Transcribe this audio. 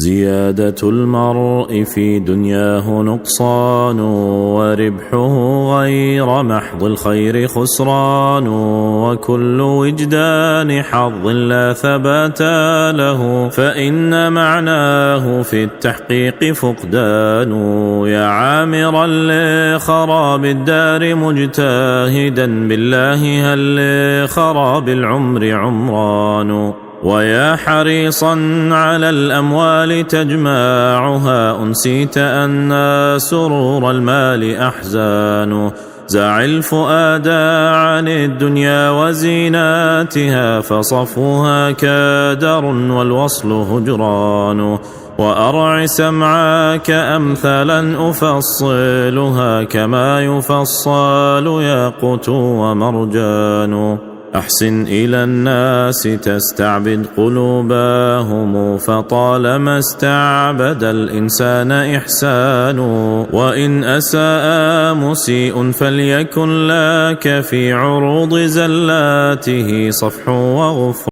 زيادة المرء في دنياه نقصان، وربحه غير محض الخير خسران، وكل وجدان حظ لا ثبات له، فإن معناه في التحقيق فقدان. يا عامرا لخراب الدار مجتهدا بالله، هل لخراب العمر عمران؟ ويا حريصا على الأموال تجمعها، أنسيت أن سرور المال أحزان. زع الفؤاد عن الدنيا وزيناتها، فصفوها كدر والوصل هجران. وأرع سمعك أمثالا أفصلها، كما يفصل ياقوت ومرجان. أحسن إلى الناس تستعبد قلوبهم، فطالما استعبد الإنسان إحسان. وإن أساء مسيء فليكن لك في عروض زلاته صفح وغفران.